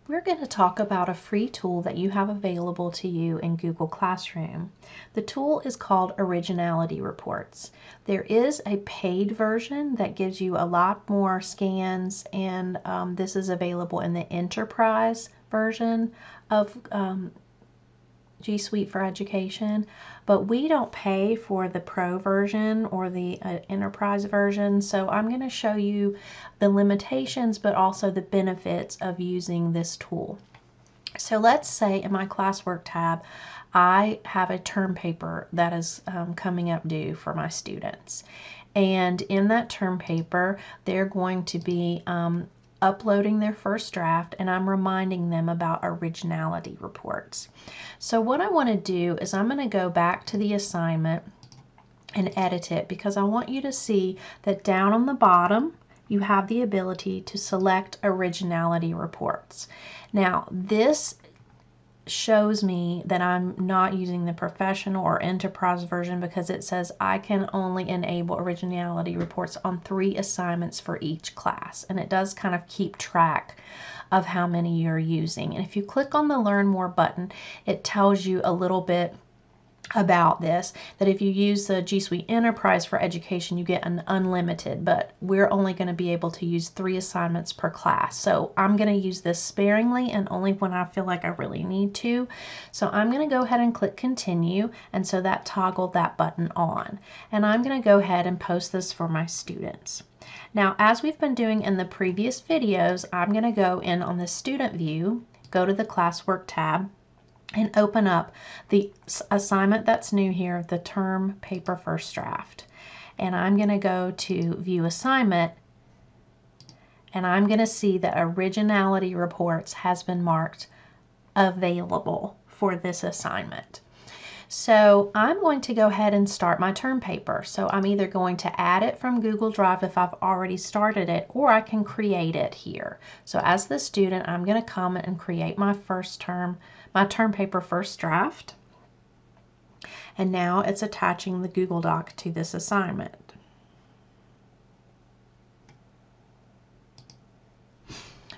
We're going to talk about a free tool that you have available to you in Google Classroom. The tool is called Originality Reports. There is a paid version that gives you a lot more scans, and this is available in the Enterprise version of G Suite for Education, but we don't pay for the Pro version or the Enterprise version, so I'm going to show you the limitations but also the benefits of using this tool. So let's say in my Classwork tab I have a term paper that is coming up due for my students, and in that term paper they're going to be uploading their first draft, and I'm reminding them about originality reports. So what I want to do is I'm going to go back to the assignment and edit it, because I want you to see that down on the bottom you have the ability to select originality reports. Now this shows me that I'm not using the professional or enterprise version, because it says I can only enable originality reports on 3 assignments for each class, and it does kind of keep track of how many you're using. And if you click on the Learn More button, it tells you a little bit about this, that if you use the G Suite Enterprise for Education you get an unlimited, but we're only going to be able to use 3 assignments per class. So I'm going to use this sparingly and only when I feel like I really need to. So I'm going to go ahead and click continue, and so that toggled that button on, and I'm going to go ahead and post this for my students. Now, as we've been doing in the previous videos, I'm going to go in on the student view, go to the Classwork tab, and open up the assignment that's new here, the term paper first draft. And I'm going to go to view assignment, and I'm going to see that originality reports has been marked available for this assignment. So I'm going to go ahead and start my term paper. So I'm either going to add it from Google Drive if I've already started it, or I can create it here. So as the student, I'm going to come and create my term paper first draft. And now it's attaching the Google Doc to this assignment.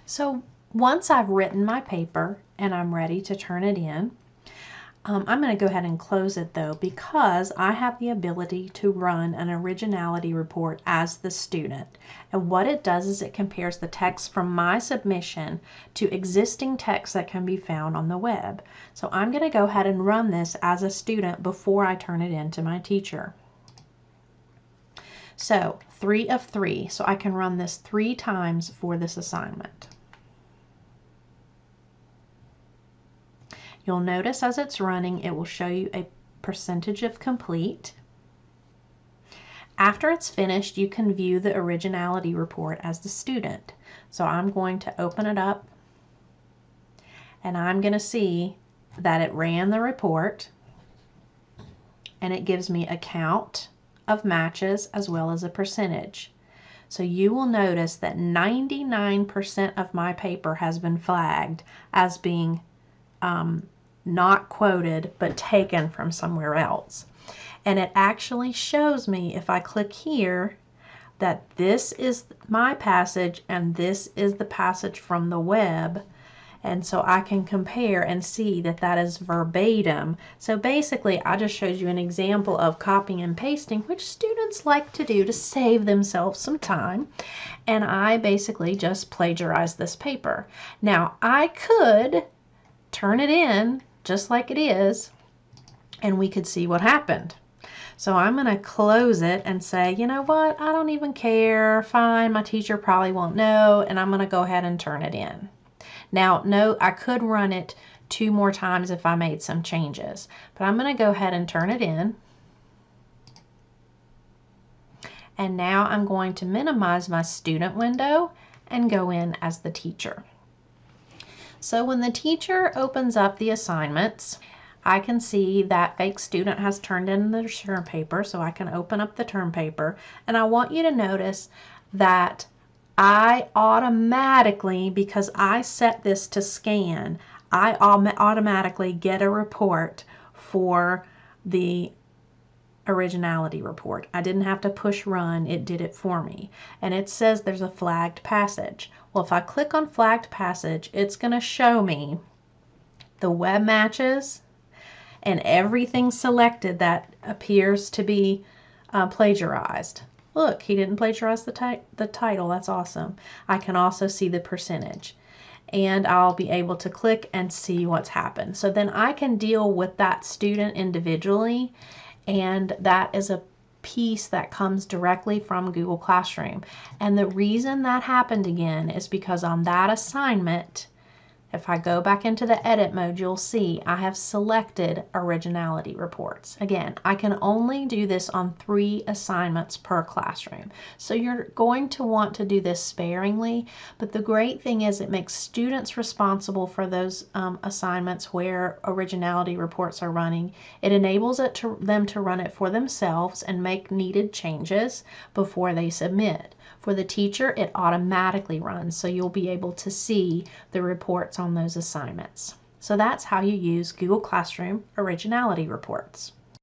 So once I've written my paper and I'm ready to turn it in, I'm going to go ahead and close it though, because I have the ability to run an originality report as the student. And what it does is it compares the text from my submission to existing text that can be found on the web. So I'm going to go ahead and run this as a student before I turn it in to my teacher. So 3 of 3, so I can run this 3 times for this assignment. You'll notice as it's running, it will show you a percentage of complete. After it's finished, you can view the originality report as the student. So I'm going to open it up, and I'm going to see that it ran the report, and it gives me a count of matches as well as a percentage. So you will notice that 99% of my paper has been flagged as being not quoted but taken from somewhere else. And it actually shows me, if I click here, that this is my passage and this is the passage from the web, and so I can compare and see that that is verbatim. So basically I just showed you an example of copying and pasting, which students like to do to save themselves some time, and I basically just plagiarized this paper. Now I could turn it in just like it is, and we could see what happened. So I'm going to close it and say, you know what, I don't even care, fine, my teacher probably won't know, and I'm going to go ahead and turn it in. Now, no, I could run it 2 more times if I made some changes, but I'm going to go ahead and turn it in. And now I'm going to minimize my student window and go in as the teacher. So when the teacher opens up the assignments, I can see that fake student has turned in the term paper, so I can open up the term paper. And I want you to notice that I automatically, because I set this to scan, I automatically get a report for the originality report. I didn't have to push run, it did it for me. And it says there's a flagged passage. Well, if I click on flagged passage, it's going to show me the web matches and everything selected that appears to be plagiarized. Look, he didn't plagiarize the title. That's awesome. I can also see the percentage. And I'll be able to click and see what's happened. So then I can deal with that student individually, and that is a piece that comes directly from Google Classroom. And the reason that happened again is because on that assignment, if I go back into the edit mode, you'll see I have selected Originality Reports. Again, I can only do this on 3 assignments per classroom. So you're going to want to do this sparingly, but the great thing is it makes students responsible for those assignments where Originality Reports are running. It enables them to run it for themselves and make needed changes before they submit. For the teacher, it automatically runs, so you'll be able to see the reports on those assignments. So that's how you use Google Classroom Originality Reports.